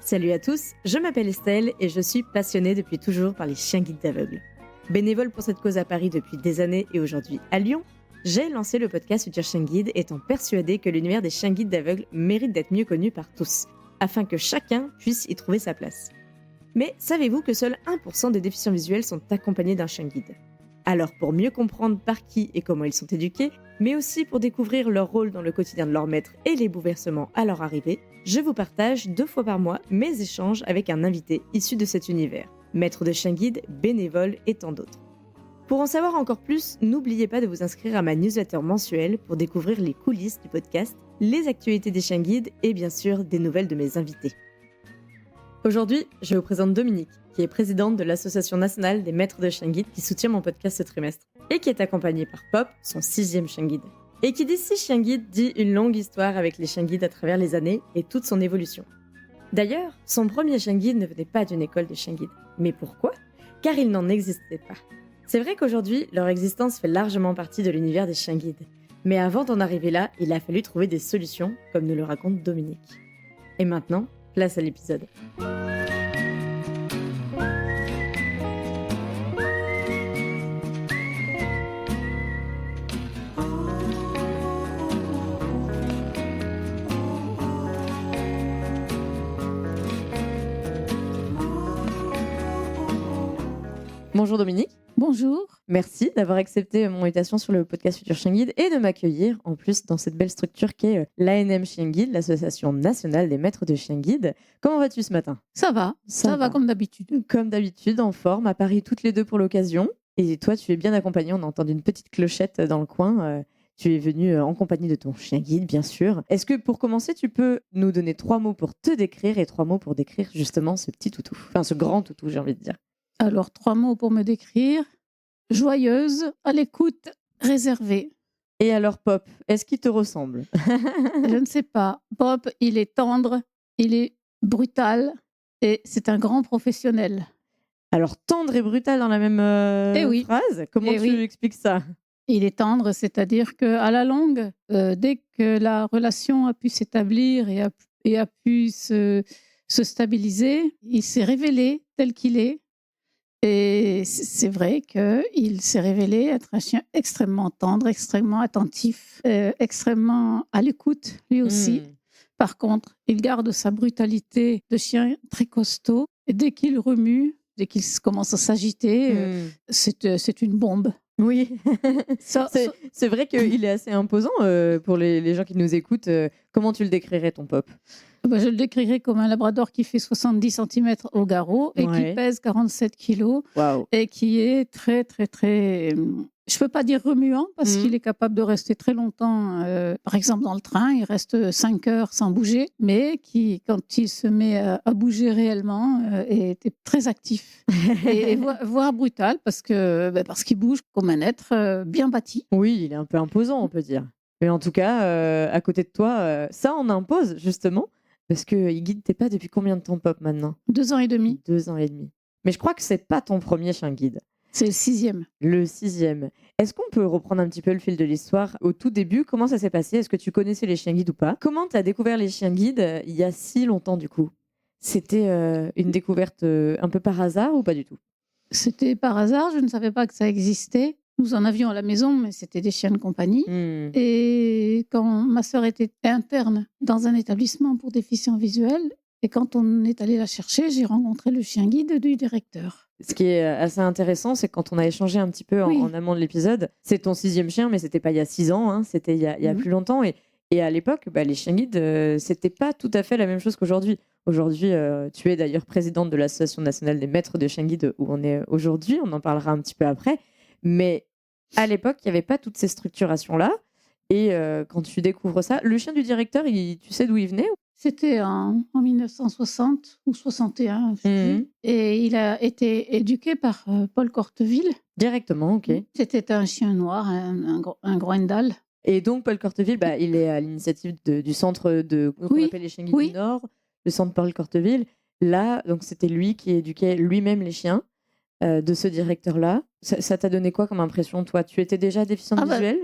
Salut à tous, je m'appelle Estelle et je suis passionnée depuis toujours par les chiens guides d'aveugles. Bénévole pour cette cause à Paris depuis des années et aujourd'hui à Lyon, j'ai lancé le podcast Futur Chien Guide étant persuadée que l'univers des chiens guides d'aveugles mérite d'être mieux connu par tous, afin que chacun puisse y trouver sa place. Mais savez-vous que seuls 1% des déficients visuels sont accompagnés d'un chien guide ? Alors pour mieux comprendre par qui et comment ils sont éduqués, mais aussi pour découvrir leur rôle dans le quotidien de leur maître et les bouleversements à leur arrivée, je vous partage 2 fois par mois mes échanges avec un invité issu de cet univers, maître de chien guide, bénévole et tant d'autres. Pour en savoir encore plus, n'oubliez pas de vous inscrire à ma newsletter mensuelle pour découvrir les coulisses du podcast, les actualités des chiens guides et bien sûr des nouvelles de mes invités. Aujourd'hui, je vous présente Dominique, qui est présidente de l'Association nationale des maîtres de chiens guides qui soutient mon podcast ce trimestre, et qui est accompagnée par Pop, son 6e chien guide. Et qui dit 6 chiens guides dit une longue histoire avec les chiens guides à travers les années et toute son évolution. D'ailleurs, son premier chien guide ne venait pas d'une école de chiens guides. Mais pourquoi ? Car il n'en existait pas. C'est vrai qu'aujourd'hui, leur existence fait largement partie de l'univers des chiens guides. Mais avant d'en arriver là, il a fallu trouver des solutions, comme nous le raconte Dominique. Et maintenant, place à l'épisode. Bonjour Dominique. Bonjour. Merci d'avoir accepté mon invitation sur le podcast Futur Chien Guide et de m'accueillir en plus dans cette belle structure qu'est l'ANM Chien Guide, l'Association nationale des maîtres de chiens guides. Comment vas-tu ce matin ? Ça va comme d'habitude. Comme d'habitude, en forme, à Paris toutes les deux pour l'occasion. Et toi, tu es bien accompagnée, on a entendu une petite clochette dans le coin. Tu es venue en compagnie de ton chien guide, bien sûr. Est-ce que pour commencer, tu peux nous donner 3 mots pour te décrire et 3 mots pour décrire justement ce petit toutou, enfin ce grand toutou, j'ai envie de dire. Alors, 3 mots pour me décrire. Joyeuse, à l'écoute, réservée. Et alors Pop, est-ce qu'il te ressemble ? Je ne sais pas. Pop, il est tendre, il est brutal et c'est un grand professionnel. Alors tendre et brutal dans la même phrase ? Comment tu expliques ça ? Il est tendre, c'est-à-dire qu'à la longue, dès que la relation a pu s'établir et a pu se stabiliser, il s'est révélé tel qu'il est. Et c'est vrai qu'il s'est révélé être un chien extrêmement tendre, extrêmement attentif, extrêmement à l'écoute, lui aussi. Par contre, il garde sa brutalité de chien très costaud. Et dès qu'il remue, dès qu'il commence à s'agiter, c'est une bombe. Oui, c'est vrai qu'il est assez imposant pour les gens qui nous écoutent. Comment tu le décrirais, ton Pop ? Je le décrirais comme un labrador qui fait 70 cm au garrot et qui pèse 47 kg et qui est très, très, très... Je ne peux pas dire remuant parce qu'il est capable de rester très longtemps. Par exemple, dans le train, il reste 5 heures sans bouger, mais qui, quand il se met à bouger réellement, est très actif. et voire brutal parce qu'il bouge comme un être bien bâti. Oui, il est un peu imposant, on peut dire. Mais en tout cas, à côté de toi, ça en impose justement. Parce qu'il guide tes pas depuis combien de temps, Pop, maintenant ? 2 ans et demi. 2 ans et demi. Mais je crois que c'est pas ton premier chien guide. C'est le 6e. Le 6e. Est-ce qu'on peut reprendre un petit peu le fil de l'histoire ? Au tout début, comment ça s'est passé ? Est-ce que tu connaissais les chiens guides ou pas ? Comment tu as découvert les chiens guides il y a si longtemps, du coup ? C'était une découverte un peu par hasard ou pas du tout ? C'était par hasard, je ne savais pas que ça existait. Nous en avions à la maison, mais c'était des chiens de compagnie. Et quand ma sœur était interne dans un établissement pour déficients visuels, et quand on est allé la chercher, j'ai rencontré le chien guide du directeur. Ce qui est assez intéressant, c'est que quand on a échangé un petit peu en amont de l'épisode, c'est ton 6e chien, mais c'était pas il y a 6 ans, hein, c'était il y a plus longtemps. Et à l'époque, les chiens guides, c'était pas tout à fait la même chose qu'aujourd'hui. Aujourd'hui, tu es d'ailleurs présidente de l'Association nationale des maîtres de chiens guides où on est aujourd'hui, on en parlera un petit peu après. Mais à l'époque, il n'y avait pas toutes ces structurations-là. Et quand tu découvres ça, le chien du directeur, tu sais d'où il venait ? C'était en 1960 ou 61. Et il a été éduqué par Paul Corteville. Directement, ok. C'était un chien noir, un Groendal. Et donc, Paul Corteville, il est à l'initiative du centre qu'on appelle les chiens guides du Nord, le centre Paul Corteville. Là, donc, c'était lui qui éduquait lui-même les chiens. de ce directeur-là. Ça t'a donné quoi comme impression, toi? Tu étais déjà déficiente visuelle?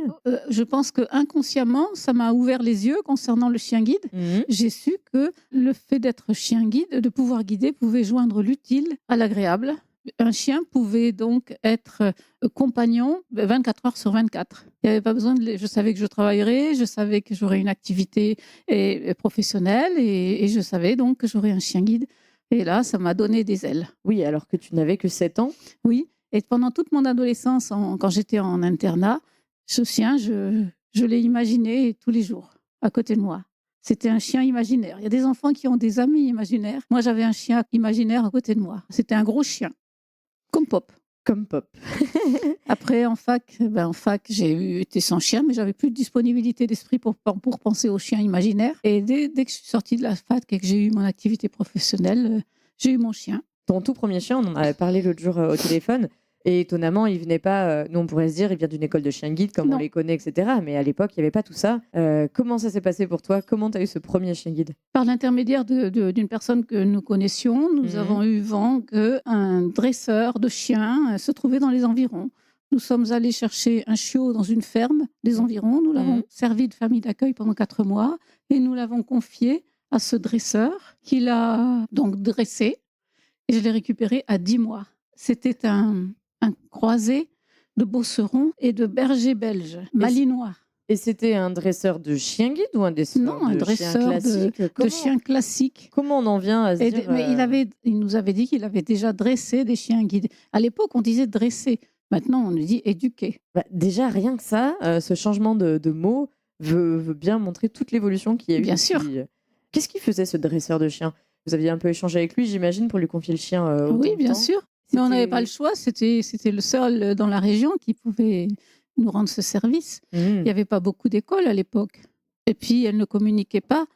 Je pense que inconsciemment, ça m'a ouvert les yeux concernant le chien guide. Mmh. J'ai su que le fait d'être chien guide, de pouvoir guider, pouvait joindre l'utile à l'agréable. Un chien pouvait donc être compagnon 24 heures sur 24. Il y avait pas besoin je savais que je travaillerais, je savais que j'aurais une activité professionnelle et je savais donc que j'aurais un chien guide. Et là, ça m'a donné des ailes. Oui, alors que tu n'avais que 7 ans? Oui, et pendant toute mon adolescence, quand j'étais en internat, ce chien, je l'ai imaginé tous les jours, à côté de moi. C'était un chien imaginaire. Il y a des enfants qui ont des amis imaginaires. Moi, j'avais un chien imaginaire à côté de moi. C'était un gros chien, comme Pop. Comme Pop. Après, en fac, j'ai été sans chien, mais j'avais plus de disponibilité d'esprit pour penser au chien imaginaire. Et dès que je suis sortie de la fac et que j'ai eu mon activité professionnelle, j'ai eu mon chien. Ton tout premier chien, on en avait parlé l'autre jour au téléphone. Et étonnamment, il venait pas. Nous, on pourrait se dire, il vient d'une école de chien guide, comme Non. on les connaît, etc. Mais à l'époque, il n'y avait pas tout ça. Comment ça s'est passé pour toi? Comment tu as eu ce premier chien guide? Par l'intermédiaire d'une personne que nous connaissions, nous avons eu vent qu'un dresseur de chiens se trouvait dans les environs. Nous sommes allés chercher un chiot dans une ferme des environs. Nous l'avons servi de famille d'accueil pendant 4 mois et nous l'avons confié à ce dresseur qui l'a donc dressé. Et je l'ai récupéré à 10 mois. C'était un croisé de Beauceron et de berger belge, malinois. Et c'était un dresseur de chien guide ou un dresseur de chien classique? Comment on en vient à se dire... Mais il nous avait dit qu'il avait déjà dressé des chiens guides. À l'époque, on disait dresser. Maintenant, on nous dit éduquer. Déjà, rien que ça, ce changement de mot veut bien montrer toute l'évolution qu'il y a eu. Bien sûr. Qu'est-ce qu'il faisait, ce dresseur de chien? Vous aviez un peu échangé avec lui, j'imagine, pour lui confier le chien Oui, bien sûr. Mais on n'avait pas le choix. C'était le seul dans la région qui pouvait nous rendre ce service. Il n'y avait pas beaucoup d'écoles à l'époque. Et puis, elles ne communiquaient pas.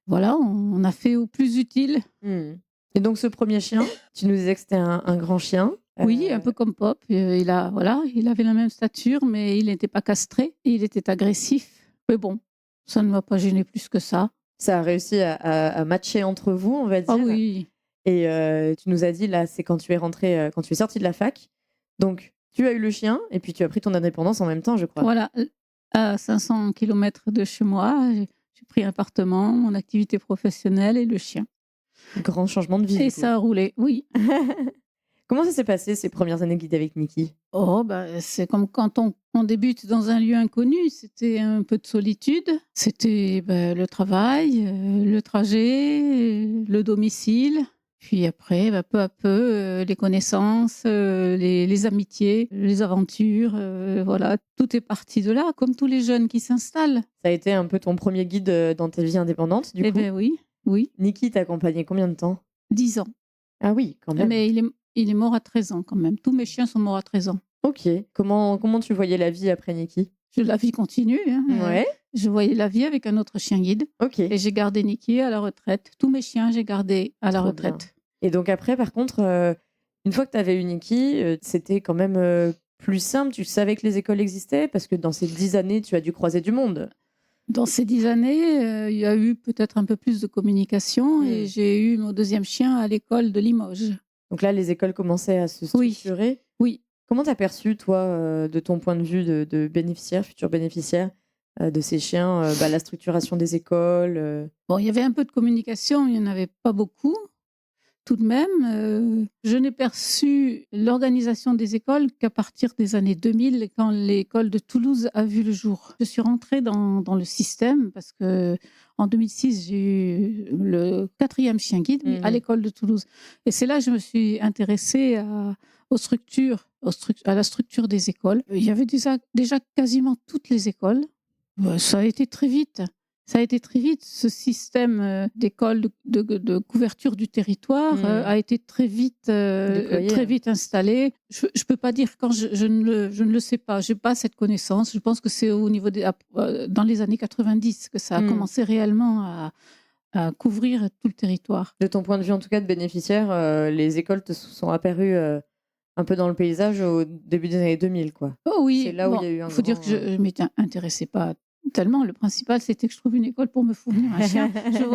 Voilà, on a fait au plus utile. Et donc, ce premier chien, tu nous disais que c'était un grand chien. Oui, un peu comme Pop. Il avait la même stature, mais il n'était pas castré. Il était agressif. Mais bon, ça ne m'a pas gêné plus que ça. Ça a réussi à matcher entre vous, on va dire. Ah oui. Et tu nous as dit, là, c'est quand tu es rentrée, quand tu es sortie de la fac. Donc, tu as eu le chien et puis tu as pris ton indépendance en même temps, je crois. Voilà, à 500 km de chez moi, j'ai pris un appartement, mon activité professionnelle et le chien. Grand changement de vie. Et ça a roulé, oui. Comment ça s'est passé ces premières années guidées avec Niki? C'est comme quand on débute dans un lieu inconnu. C'était un peu de solitude. C'était le travail, le trajet, le domicile. Puis après, peu à peu, les connaissances, les amitiés, les aventures, voilà, tout est parti de là, comme tous les jeunes qui s'installent. Ça a été un peu ton premier guide dans ta vie indépendante, du coup? Eh bien oui. Niki t'a accompagné combien de temps? 10 ans. Ah oui, quand même. Mais il est mort à 13 ans quand même. Tous mes chiens sont morts à 13 ans. Ok. Comment tu voyais la vie après Niki? La vie continue. Hein. Ouais. Je voyais la vie avec un autre chien guide. Ok. Et j'ai gardé Niki à la retraite. Tous mes chiens, j'ai gardé à la retraite. Bien. Et donc après, par contre, une fois que tu avais eu Niki, c'était quand même plus simple. Tu savais que les écoles existaient parce que dans ces 10 années, tu as dû croiser du monde. Dans ces 10 années, il y a eu peut-être un peu plus de communication et j'ai eu mon deuxième chien à l'école de Limoges. Donc là, les écoles commençaient à se structurer. Oui. Comment t'as perçu, toi, de ton point de vue de bénéficiaire, futur bénéficiaire de ces chiens, la structuration des écoles? Bon, il y avait un peu de communication, il n'y en avait pas beaucoup. Tout de même, je n'ai perçu l'organisation des écoles qu'à partir des années 2000, quand l'école de Toulouse a vu le jour. Je suis rentrée dans le système parce que en 2006, j'ai eu le 4e chien guide à l'école de Toulouse. Et c'est là que je me suis intéressée à la structure des écoles. Il y avait déjà quasiment toutes les écoles. Ça a été très vite. Ce système d'école de couverture du territoire a été très vite installé. Je ne peux pas dire quand je ne le sais pas. Je n'ai pas cette connaissance. Je pense que c'est au niveau dans les années 90 que ça a commencé réellement à couvrir tout le territoire. De ton point de vue, en tout cas, de bénéficiaire, les écoles te sont apparues un peu dans le paysage au début des années 2000, quoi. Oh oui. C'est là où il y a eu un faut dire que je ne m'étais intéressée pas tellement. Le principal, c'était que je trouve une école pour me fournir un chien. Je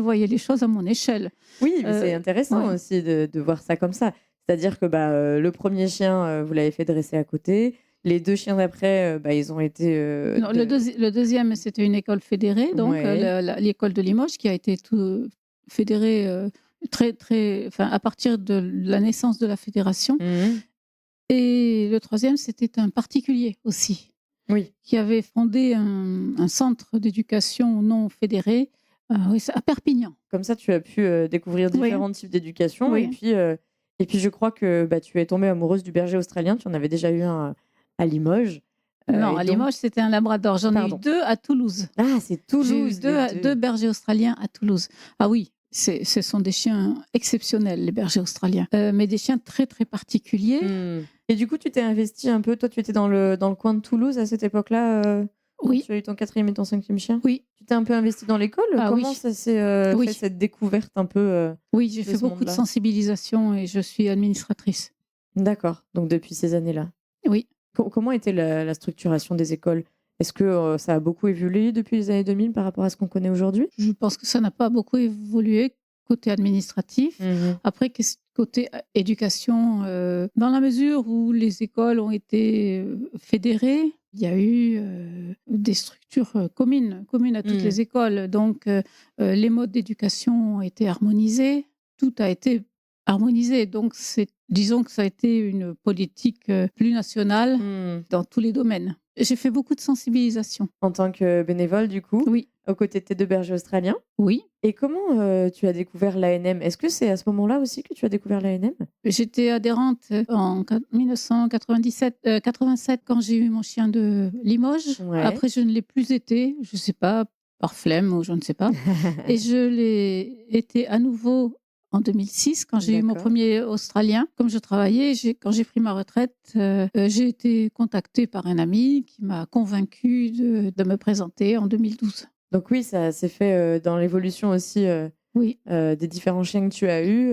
voyais les choses à mon échelle. Oui, mais c'est intéressant aussi de voir ça comme ça. C'est-à-dire que le premier chien, vous l'avez fait dresser à côté. Les 2 chiens d'après, ils ont été, Non, le deuxième, c'était une école fédérée, donc Ouais. l'école de Limoges qui a été fédérée enfin, à partir de la naissance de la fédération. Mmh. Et le troisième, c'était un particulier aussi, Oui. qui avait fondé un centre d'éducation non fédéré oui, à Perpignan. Comme ça, tu as pu, découvrir Oui, différents types d'éducation oui. et puis je crois que, tu es tombée amoureuse du berger australien. Tu en avais déjà eu un à Limoges, Non, et à donc Limoges, c'était un labrador. J'en ai eu pardon. 2 à Toulouse. Ah, c'est J'ai eu Toulouse, les 2 2. bergers australiens à Toulouse. Ah oui, ce sont des chiens exceptionnels, les bergers australiens, mais des chiens très, très particuliers. Mmh. Et du coup, tu t'es investie un peu, toi, tu étais dans le coin de Toulouse à cette époque-là, quand Oui, tu as eu ton 4e et ton 5e chien? oui. Tu t'es un peu investie dans l'école? Ah Comment oui, ça s'est, fait oui, cette découverte un peu, oui, j'ai de fait ce beaucoup de monde-là? sensibilisation et je suis administratrice. D'accord, donc depuis ces années-là. Oui. Comment était la structuration des écoles? Est-ce que, ça a beaucoup évolué depuis les années 2000 par rapport à ce qu'on connaît aujourd'hui? Je pense que ça n'a pas beaucoup évolué côté administratif. Mmh. Après, côté éducation, dans la mesure où les écoles ont été fédérées, il y a eu des structures communes à toutes Mmh. les écoles. Donc, les modes d'éducation ont été harmonisés. Tout a été harmonisé. Donc, disons que ça a été une politique plus nationale Mmh. dans tous les domaines. J'ai fait beaucoup de sensibilisation. En tant que bénévole, du coup, Oui, aux côtés de tes 2 bergers australiens. oui. Et comment, tu as découvert l'ANM? Est-ce que c'est à ce moment-là aussi que tu as découvert l'ANM? J'étais adhérente en 1997, 87 quand j'ai eu mon chien de Limoges. Ouais. Après, je ne l'ai plus été, je ne sais pas, par flemme ou je ne sais pas. Et je l'ai été à nouveau en 2006 quand j'ai eu mon D'accord. premier Australien. Comme je travaillais, quand j'ai pris ma retraite, j'ai été contactée par un ami qui m'a convaincue de me présenter en 2012. Donc oui, ça s'est fait, dans l'évolution aussi, Oui. des différents chiens que tu as eus,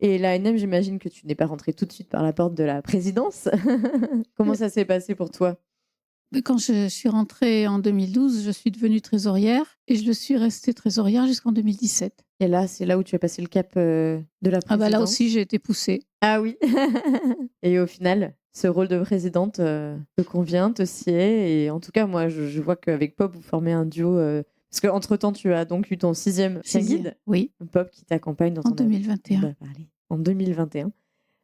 et l'ANM, j'imagine que tu n'es pas rentrée tout de suite par la porte de la présidence? Comment ça s'est passé pour toi? Mais quand je suis rentrée en 2012, je suis devenue trésorière et je le suis restée trésorière jusqu'en 2017. Et là, c'est là où tu as passé le cap, de la Ah bah là présidence? aussi, j'ai été poussée. Ah oui. Et au final, ce rôle de présidente, te convient, te sied et en tout cas, moi, je vois qu'avec Pop, vous formez un duo, parce qu'entre-temps, tu as donc eu ton 6e chien guide, Oui, Pop, qui t'accompagne dont en on a 2021. parlé, en 2021.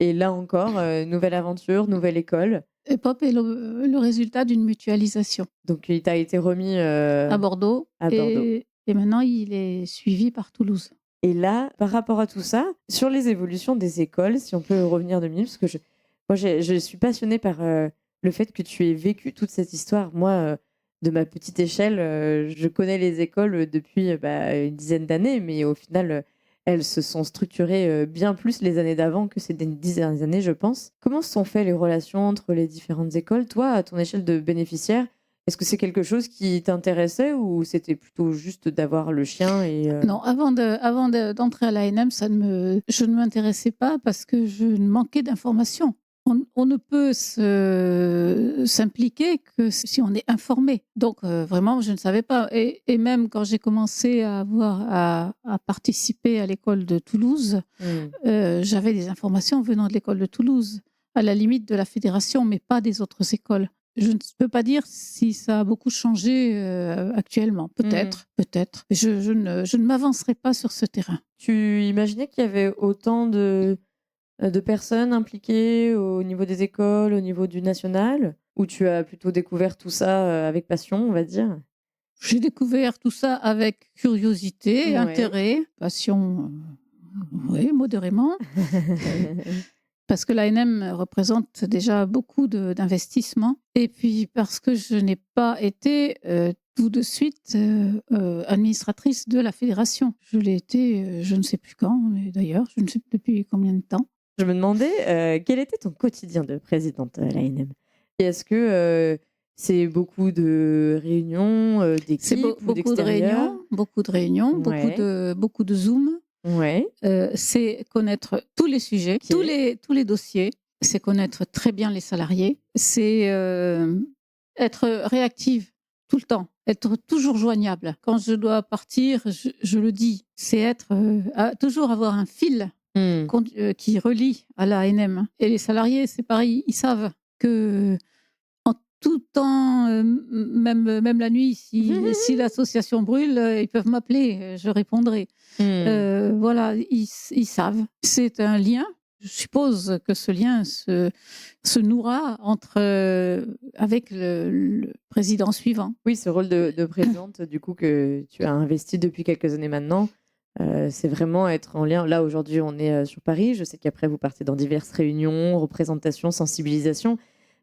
Et là encore, nouvelle aventure, nouvelle école. Et Pop est le résultat d'une mutualisation Donc il t'a été remis, à Bordeaux à Bordeaux. et maintenant il est suivi par Toulouse. Et là, par rapport à tout ça, sur les évolutions des écoles, si on peut revenir 2 minutes, parce que je suis passionnée par, le fait que tu aies vécu toute cette histoire. Moi, de ma petite échelle, je connais les écoles, depuis, une dizaine d'années, mais au final, elles se sont structurées, bien plus les années d'avant que ces 10 dernières années, je pense. Comment se sont fait les relations entre les différentes écoles? Toi, à ton échelle de bénéficiaire, est-ce que c'est quelque chose qui t'intéressait ou c'était plutôt juste d'avoir le chien et Non, d'entrer à l'ANM, je ne m'intéressais pas parce que je manquais d'informations. On ne peut s'impliquer que si on est informé. Donc vraiment, je ne savais pas. Et même quand j'ai commencé à participer à l'école de Toulouse, j'avais des informations venant de l'école de Toulouse, à la limite de la fédération, mais pas des autres écoles. Je ne peux pas dire si ça a beaucoup changé actuellement. Peut-être, peut-être. Je ne m'avancerai pas sur ce terrain. Tu imaginais qu'il y avait autant de personnes impliquées au niveau des écoles, au niveau du national? Ou tu as plutôt découvert tout ça, avec passion, on va dire? J'ai découvert tout ça avec curiosité, Ouais. intérêt, passion, oui, modérément, parce que l'ANM représente déjà beaucoup d'investissements. Et puis parce que je n'ai pas été tout de suite administratrice de la fédération. Je l'ai été, je ne sais plus quand, mais d'ailleurs, je ne sais plus depuis combien de temps. Je me demandais, quel était ton quotidien de présidente à l'ANM? Et est-ce que, c'est beaucoup de réunions, C'est d'équipes ou beaucoup de réunions, d'extérieur? beaucoup de réunions, Ouais, beaucoup de Zoom. ouais, C'est connaître tous les sujets, OK. tous les dossiers. C'est connaître très bien les salariés. C'est être réactive tout le temps, être toujours joignable. Quand je dois partir, je le dis. C'est toujours avoir un fil qui relie à l'ANM. Et les salariés, c'est pareil, ils savent que en tout temps, même la nuit, si l'association brûle, ils peuvent m'appeler, je répondrai. Voilà, ils savent. C'est un lien. Je suppose que ce lien se nourra avec le président suivant. Oui, ce rôle de présidente, du coup, que tu as investi depuis quelques années maintenant, c'est vraiment être en lien. Là, aujourd'hui, on est sur Paris. Je sais qu'après, vous partez dans diverses réunions, représentations, sensibilisation.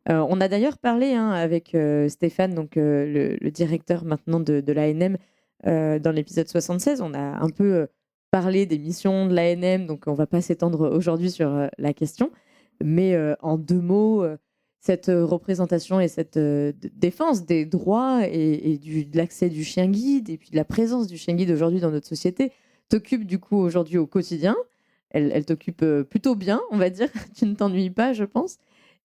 On a d'ailleurs parlé avec Stéphane, donc, le directeur maintenant de l'ANM, dans l'épisode 76. On a un peu parlé des missions de l'ANM, donc on ne va pas s'étendre aujourd'hui sur la question. Mais en 2 mots, cette représentation et cette défense des droits et de l'accès du chien guide et puis de la présence du chien guide aujourd'hui dans notre société t'occupe du coup aujourd'hui au quotidien. Elle t'occupe plutôt bien, on va dire. Tu ne t'ennuies pas, je pense.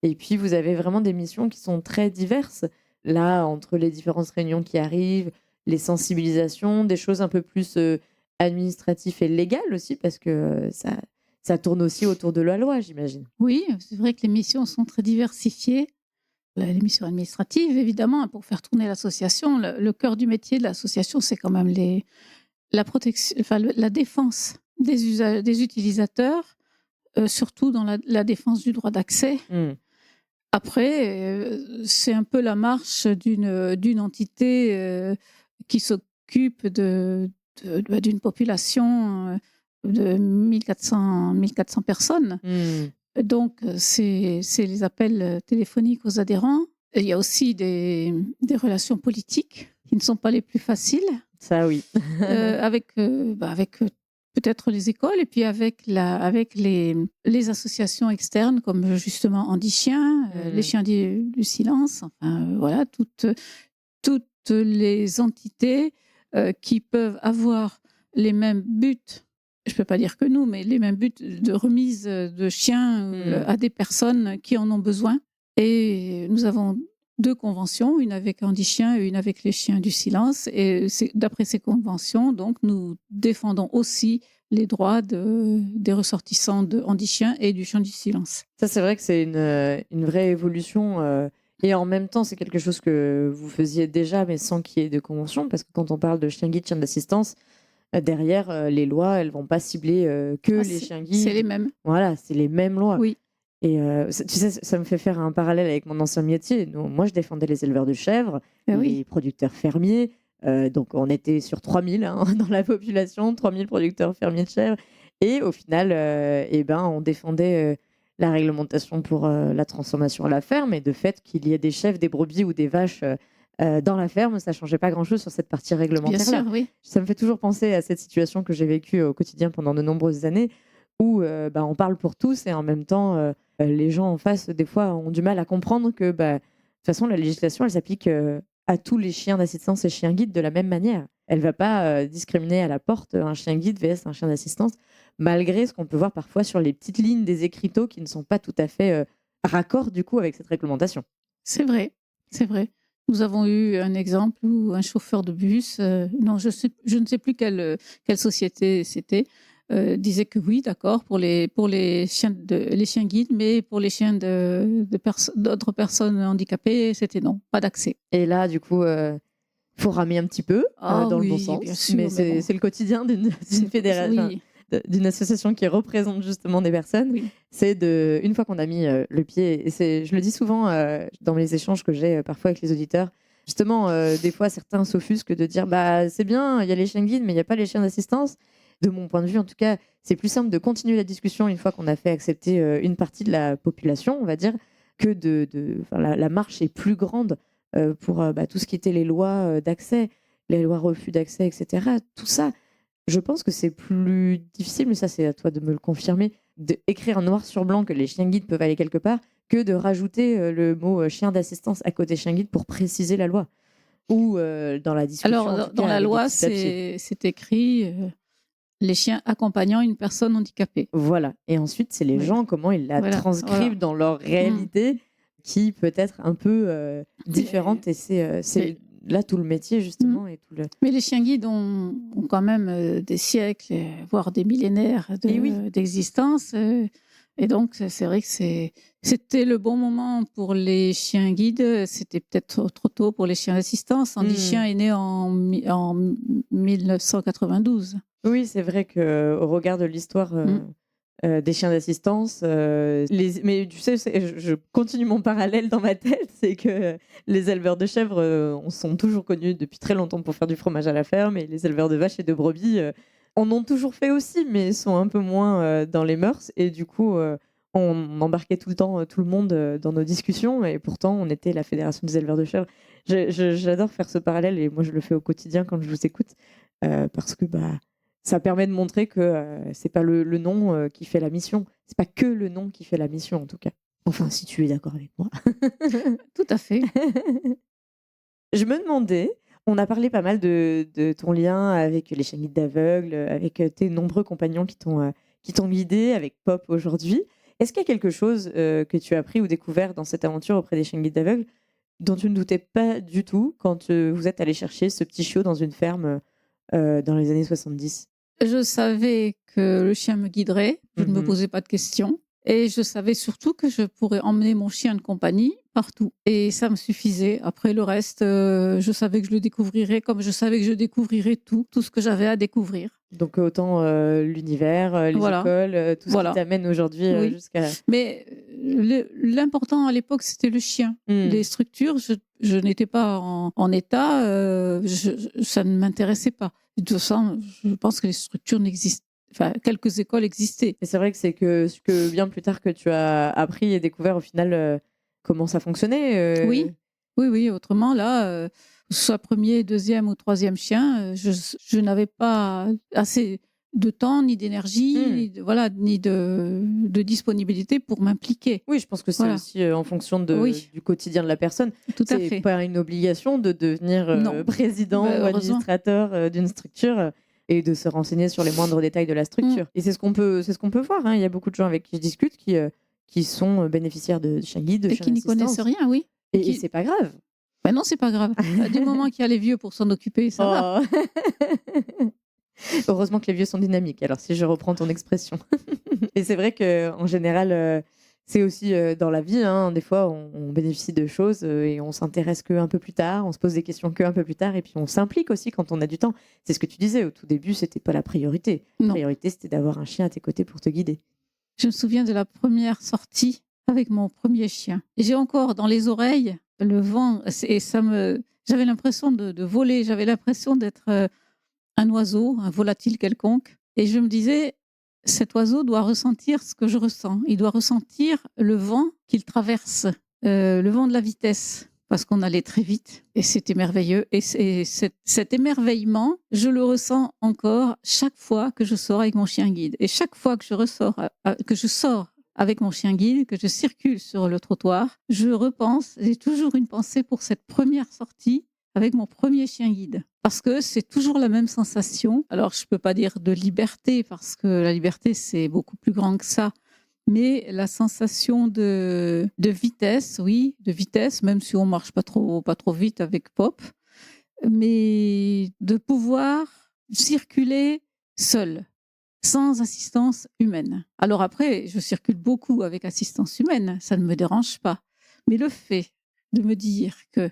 Et puis, vous avez vraiment des missions qui sont très diverses. Là, entre les différentes réunions qui arrivent, les sensibilisations, des choses un peu plus administratives et légales aussi, parce que ça tourne aussi autour de la loi, j'imagine. Oui, c'est vrai que les missions sont très diversifiées. Les missions administratives, évidemment, pour faire tourner l'association. Le cœur du métier de l'association, c'est quand même la protection, la défense des utilisateurs, surtout dans la défense du droit d'accès. Après, c'est un peu la marche d'une entité qui s'occupe d'une population de 1400 personnes. Donc, c'est les appels téléphoniques aux adhérents. Et il y a aussi des relations politiques qui ne sont pas les plus faciles. Ça, oui. Avec peut-être les écoles et puis avec les associations externes comme justement Handi Chien, les chiens du silence, enfin voilà, toutes les entités qui peuvent avoir les mêmes buts, je ne peux pas dire que nous, mais les mêmes buts de remise de chiens à des personnes qui en ont besoin. Et nous avons 2 conventions, une avec Handi Chien et une avec les chiens du silence. Et d'après ces conventions, donc, nous défendons aussi les droits des ressortissants de Handi Chien et du chien du silence. Ça, c'est vrai que c'est une vraie évolution. Et en même temps, c'est quelque chose que vous faisiez déjà, mais sans qu'il y ait de convention. Parce que quand on parle de chien guide, chien d'assistance, derrière, les lois, elles ne vont pas cibler que les chiens guides. C'est les mêmes. Voilà, c'est les mêmes lois. Oui. Et tu sais, ça me fait faire un parallèle avec mon ancien métier. Moi, je défendais les éleveurs de chèvres, les producteurs fermiers. Donc, on était sur 3000 dans la population, 3000 producteurs fermiers de chèvres. Et au final, on défendait la réglementation pour la transformation à la ferme. Et de fait, qu'il y ait des chèvres, des brebis ou des vaches dans la ferme, ça ne changeait pas grand-chose sur cette partie réglementaire-là. Bien sûr, oui. Ça me fait toujours penser à cette situation que j'ai vécue au quotidien pendant de nombreuses années, où on parle pour tous et en même temps, les gens en face, des fois, ont du mal à comprendre que, de toute façon, la législation, elle s'applique à tous les chiens d'assistance et chiens guides de la même manière. Elle ne va pas discriminer à la porte un chien guide vs un chien d'assistance, malgré ce qu'on peut voir parfois sur les petites lignes des écriteaux qui ne sont pas tout à fait raccord, du coup, avec cette réglementation. C'est vrai, c'est vrai. Nous avons eu un exemple où un chauffeur de bus, je ne sais plus quelle société c'était, disait que oui, d'accord, pour les chiens guides, mais pour les chiens d'autres personnes handicapées, c'était non, pas d'accès. Et là, du coup, faut ramer un petit peu dans le bon sens, bien sûr, mais c'est le quotidien d'une fédération, d'une association qui représente justement des personnes. Oui. C'est une fois qu'on a mis le pied, et je le dis souvent dans les échanges que j'ai parfois avec les auditeurs, justement, des fois certains s'offusquent de dire c'est bien, il y a les chiens guides, mais il n'y a pas les chiens d'assistance. De mon point de vue, en tout cas, c'est plus simple de continuer la discussion une fois qu'on a fait accepter une partie de la population, on va dire, que la marche est plus grande pour tout ce qui était les lois d'accès, les lois refus d'accès, etc. Tout ça, je pense que c'est plus difficile, mais ça, c'est à toi de me le confirmer, d'écrire noir sur blanc que les chiens guides peuvent aller quelque part, que de rajouter le mot chien d'assistance à côté chien guide pour préciser la loi. Ou dans la discussion. Alors, dans la loi, c'est écrit les chiens accompagnant une personne handicapée. Voilà. Et ensuite, c'est les gens, comment ils la transcrivent dans leur réalité, qui peut être un peu différente. Et c'est là tout le métier, justement. et tout le... Mais les chiens guides ont quand même des siècles, voire des millénaires d'existence. Et donc, c'est vrai que c'était le bon moment pour les chiens guides. C'était peut-être trop tôt pour les chiens d'assistance. Andy Chien est né en 1992. Oui, c'est vrai qu'au regard de l'histoire des chiens d'assistance, mais tu sais, je continue mon parallèle dans ma tête, c'est que les éleveurs de chèvres sont toujours connus depuis très longtemps pour faire du fromage à la ferme, et les éleveurs de vaches et de brebis en ont toujours fait aussi, mais sont un peu moins dans les mœurs, et du coup, on embarquait tout le temps tout le monde dans nos discussions, et pourtant, on était la fédération des éleveurs de chèvres. J'adore faire ce parallèle, et moi, je le fais au quotidien quand je vous écoute, parce que ça permet de montrer que c'est pas le nom qui fait la mission. C'est pas que le nom qui fait la mission, en tout cas. Enfin, si tu es d'accord avec moi. Tout à fait. Je me demandais, on a parlé pas mal de ton lien avec les chiens guides d'aveugles, avec tes nombreux compagnons qui t'ont guidé, avec Pop aujourd'hui. Est-ce qu'il y a quelque chose que tu as appris ou découvert dans cette aventure auprès des chiens guides d'aveugles dont tu ne doutais pas du tout quand vous êtes allé chercher ce petit chiot dans une ferme dans les années 70? Je savais que le chien me guiderait, je ne me posais pas de questions. Et je savais surtout que je pourrais emmener mon chien de compagnie partout. Et ça me suffisait. Après le reste, je savais que je le découvrirais comme je savais que je découvrirais tout ce que j'avais à découvrir. Donc autant l'univers, les écoles, tout ce qui t'amène aujourd'hui jusqu'à... Mais l'important à l'époque, c'était le chien. Les structures, je n'étais pas en état, ça ne m'intéressait pas. De toute façon, je pense que les structures n'existent. Enfin, quelques écoles existaient. Et c'est vrai que c'est que bien plus tard que tu as appris et découvert au final comment ça fonctionnait. Oui. Autrement, là, soit premier, deuxième ou troisième chien, je n'avais pas assez de temps, ni d'énergie, ni de disponibilité pour m'impliquer. Oui, je pense que c'est aussi en fonction du quotidien de la personne. Tout à fait. C'est pas une obligation de devenir président ou administrateur d'une structure et de se renseigner sur les moindres détails de la structure. Et c'est ce qu'on peut voir. Hein. Il y a beaucoup de gens avec qui je discute qui sont bénéficiaires de chiens guides, et qui n'y connaissent rien, oui. Et c'est pas grave. Ben non, c'est pas grave. Du moment qu'il y a les vieux pour s'en occuper, ça va. Heureusement que les vieux sont dynamiques, alors si je reprends ton expression. Et c'est vrai qu'en général, c'est aussi dans la vie, hein, des fois on bénéficie de choses et on s'intéresse qu'un peu plus tard, on se pose des questions qu'un peu plus tard, et puis on s'implique aussi quand on a du temps. C'est ce que tu disais, au tout début, c'était pas la priorité. La priorité, c'était d'avoir un chien à tes côtés pour te guider. Je me souviens de la première sortie avec mon premier chien. J'ai encore dans les oreilles le vent, et j'avais l'impression de voler, j'avais l'impression d'être un oiseau, un volatile quelconque. Et je me disais, cet oiseau doit ressentir ce que je ressens. Il doit ressentir le vent qu'il traverse, le vent de la vitesse, parce qu'on allait très vite. Et c'était merveilleux. Et cet émerveillement, je le ressens encore chaque fois que je sors avec mon chien guide. Et chaque fois que je sors avec mon chien guide, que je circule sur le trottoir, je repense, j'ai toujours une pensée pour cette première sortie avec mon premier chien guide. Parce que c'est toujours la même sensation. Alors, je ne peux pas dire de liberté, parce que la liberté, c'est beaucoup plus grand que ça. Mais la sensation de vitesse, oui, de vitesse, même si on ne marche pas trop vite avec Pop. Mais de pouvoir circuler seul, sans assistance humaine. Alors après, je circule beaucoup avec assistance humaine, ça ne me dérange pas. Mais le fait de me dire que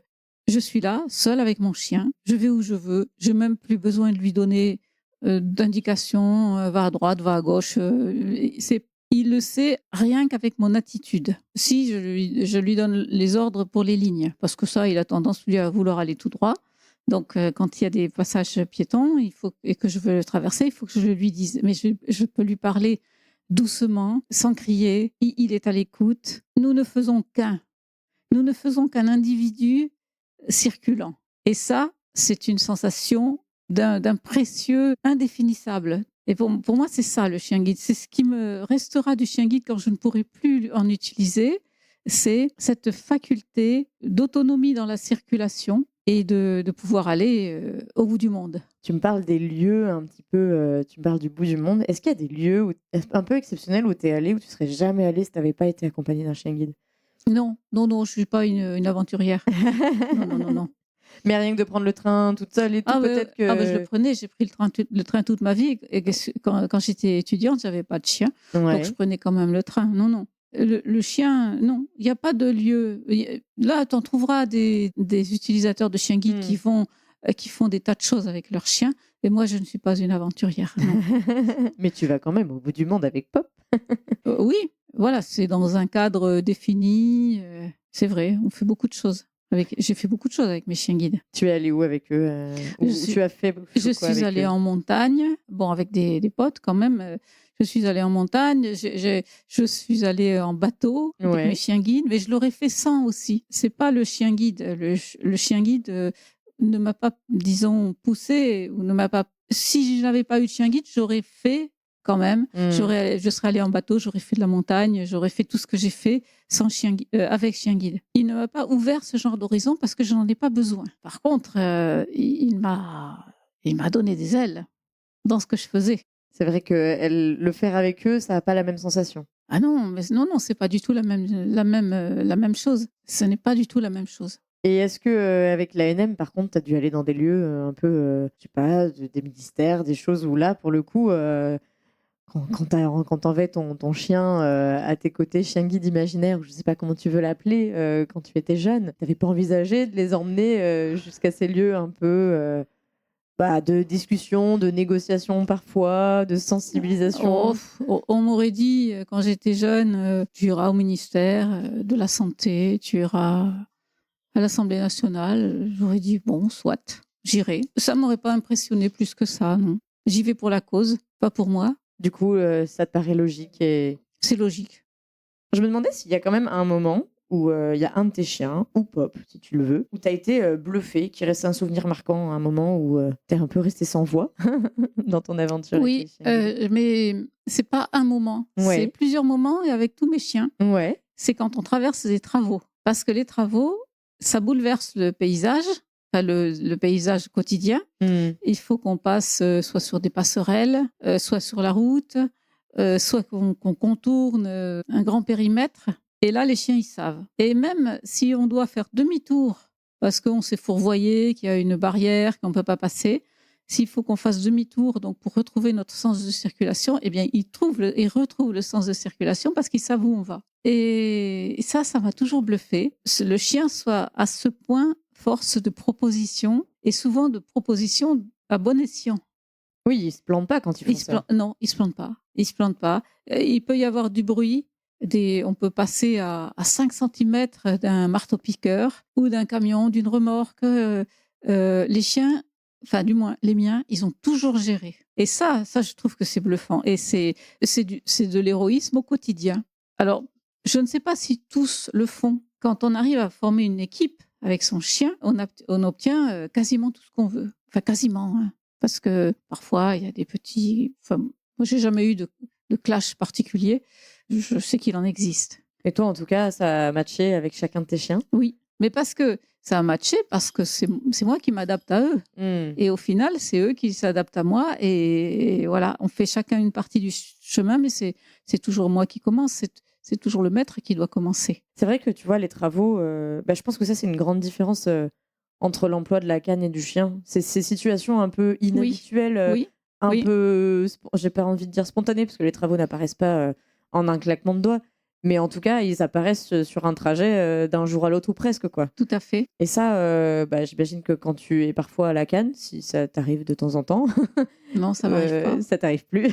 je suis là, seule avec mon chien, je vais où je veux, je n'ai même plus besoin de lui donner d'indications, va à droite, va à gauche. Il le sait rien qu'avec mon attitude. Si je lui donne les ordres pour les lignes, parce que ça, il a tendance lui à vouloir aller tout droit. Donc, quand il y a des passages piétons et que je veux le traverser, il faut que je lui dise. Mais je peux lui parler doucement, sans crier. Il est à l'écoute. Nous ne faisons qu'un individu circulant. Et ça, c'est une sensation d'un précieux indéfinissable. Et pour moi, c'est ça le chien guide. C'est ce qui me restera du chien guide quand je ne pourrai plus en utiliser. C'est cette faculté d'autonomie dans la circulation et de pouvoir aller au bout du monde. Tu me parles des lieux un petit peu, tu me parles du bout du monde. Est-ce qu'il y a des lieux un peu exceptionnels où tu es allée, où tu ne serais jamais allée si tu n'avais pas été accompagnée d'un chien guide? Non, je ne suis pas une aventurière. Non. Mais rien que de prendre le train toute seule et tout, peut-être que... je le prenais, j'ai pris le train toute ma vie. Et quand j'étais étudiante, j'avais pas de chien, donc je prenais quand même le train. Non. Le chien, non, il n'y a pas de lieu. Là, tu en trouveras des utilisateurs de chiens guides qui font des tas de choses avec leurs chiens. Et moi, je ne suis pas une aventurière. Non. Mais tu vas quand même au bout du monde avec Pop. Oui, voilà, c'est dans un cadre défini. C'est vrai, on fait beaucoup de choses. J'ai fait beaucoup de choses avec mes chiens guides. Tu es allée où avec eux Je suis allée en montagne, avec des potes quand même. Je suis allée en montagne, je suis allée en bateau avec mes chiens guides, mais je l'aurais fait sans aussi. C'est pas le chien guide. Le chien guide ne m'a pas, disons, poussée ou ne m'a pas. Si je n'avais pas eu de chien guide, j'aurais fait quand même. Je serais allée en bateau, j'aurais fait de la montagne, j'aurais fait tout ce que j'ai fait avec chien guide. Il ne m'a pas ouvert ce genre d'horizon parce que je n'en ai pas besoin. Par contre, il m'a donné des ailes dans ce que je faisais. C'est vrai que le faire avec eux, ça n'a pas la même sensation. Ah non, c'est pas du tout la même chose. Ce n'est pas du tout la même chose. Et est-ce que avec l'ANM, par contre, tu as dû aller dans des lieux un peu, je sais pas, des ministères, des choses où là, pour le coup, quand t'enlevais ton chien à tes côtés, chien guide imaginaire, ou je sais pas comment tu veux l'appeler, quand tu étais jeune, t'avais pas envisagé de les emmener jusqu'à ces lieux un peu de discussion, de négociation parfois, de sensibilisation? On m'aurait dit quand j'étais jeune, tu iras au ministère de la Santé, tu iras à l'Assemblée nationale. J'aurais dit bon, soit, j'irai. Ça m'aurait pas impressionné plus que ça, non. J'y vais pour la cause, pas pour moi. Du coup, ça te paraît logique et... C'est logique. Je me demandais s'il y a quand même un moment où il y a un de tes chiens, ou Pop, si tu le veux, où tu as été bluffé, qui reste un souvenir marquant, un moment où tu es un peu resté sans voix dans ton aventure. Oui, mais c'est pas un moment. C'est plusieurs moments et avec tous mes chiens. Ouais. C'est quand on traverse des travaux. Parce que les travaux, ça bouleverse le paysage, le paysage quotidien. Il faut qu'on passe soit sur des passerelles, soit sur la route, soit qu'on contourne un grand périmètre. Et là, les chiens, ils savent. Et même si on doit faire demi-tour parce qu'on s'est fourvoyé, qu'il y a une barrière, qu'on ne peut pas passer, s'il faut qu'on fasse demi-tour donc pour retrouver notre sens de circulation, eh bien, ils retrouvent le sens de circulation parce qu'ils savent où on va. Et ça m'a toujours bluffé. Le chien soit à ce point force de proposition et souvent de proposition à bon escient. Oui, il se plante pas quand il fait ça. Non, il se plante pas. Il se plante pas. Il peut y avoir du bruit. On peut passer à 5 cm d'un marteau-piqueur ou d'un camion, d'une remorque. Les chiens, enfin du moins les miens, ils ont toujours géré. Et ça je trouve que c'est bluffant. Et c'est de l'héroïsme au quotidien. Alors, je ne sais pas si tous le font. Quand on arrive à former une équipe avec son chien, on obtient quasiment tout ce qu'on veut. Enfin, quasiment. Hein. Parce que parfois, il y a des petits... Enfin, moi, j'ai jamais eu de clash particulier. Je sais qu'il en existe. Et toi, en tout cas, ça a matché avec chacun de tes chiens? Oui, mais parce que ça a matché, parce que c'est moi qui m'adapte à eux. Et au final, c'est eux qui s'adaptent à moi. Et voilà, on fait chacun une partie du chemin, mais c'est toujours moi qui commence. C'est toujours le maître qui doit commencer. C'est vrai que tu vois, les travaux, je pense que ça, c'est une grande différence entre l'emploi de la canne et du chien. C'est ces situations un peu inhabituelles, peu, j'ai pas envie de dire spontanées, parce que les travaux n'apparaissent pas en un claquement de doigts. Mais en tout cas, ils apparaissent sur un trajet d'un jour à l'autre ou presque, quoi. Tout à fait. Et ça, j'imagine que quand tu es parfois à la canne, si ça t'arrive de temps en temps... Non, ça m'arrive pas. Ça t'arrive plus.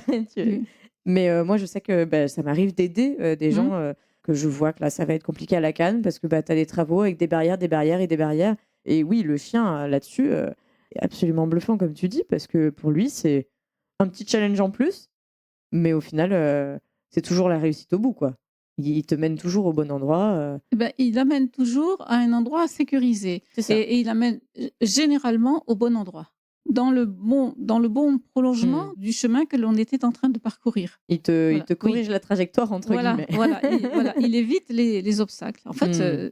Mais moi, je sais que ça m'arrive d'aider des gens que je vois que là, ça va être compliqué à la canne parce que tu as des travaux avec des barrières et des barrières. Et oui, le chien, là-dessus, est absolument bluffant, comme tu dis, parce que pour lui, c'est un petit challenge en plus. Mais au final, c'est toujours la réussite au bout, quoi. Il te mène toujours au bon endroit. Il amène toujours à un endroit sécurisé. C'est ça. Et il amène généralement au bon endroit. Dans le bon prolongement du chemin que l'on était en train de parcourir. Il te corrige la trajectoire, entre guillemets. Il évite les obstacles. En fait,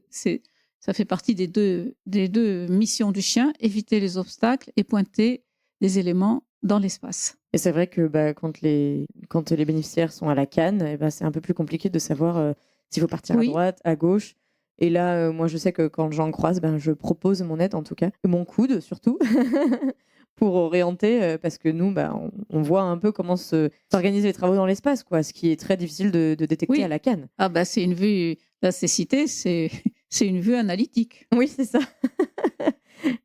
ça fait partie des deux missions du chien, éviter les obstacles et pointer les éléments dans l'espace. Et c'est vrai que quand les bénéficiaires sont à la canne, c'est un peu plus compliqué de savoir s'il faut partir à droite, à gauche. Et là, moi, je sais que quand j'en croise, ben, je propose mon aide, en tout cas, mon coude surtout, pour orienter, parce que nous, bah, on voit un peu comment s'organisent les travaux dans l'espace, quoi, ce qui est très difficile de détecter à Oui. la canne. Ah bah c'est une vue, la cécité, c'est c'est une vue analytique Oui, c'est ça.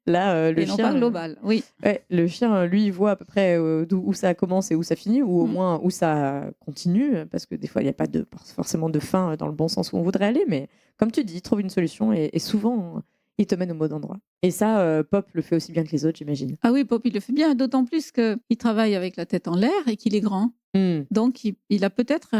Là, le et non pas chien, globale. Oui. ouais, le chien, lui, il voit à peu près, où ça commence et où ça finit, ou au Mm. moins où ça continue, parce que des fois, il y a pas forcément de fin, dans le bon sens où on voudrait aller, mais comme tu dis, il trouve une solution et souvent, il te mène au bon endroit. Et ça, Pop le fait aussi bien que les autres, j'imagine. Ah oui, Pop, il le fait bien, d'autant plus qu'il travaille avec la tête en l'air et qu'il est grand. Mmh. Donc, il a peut-être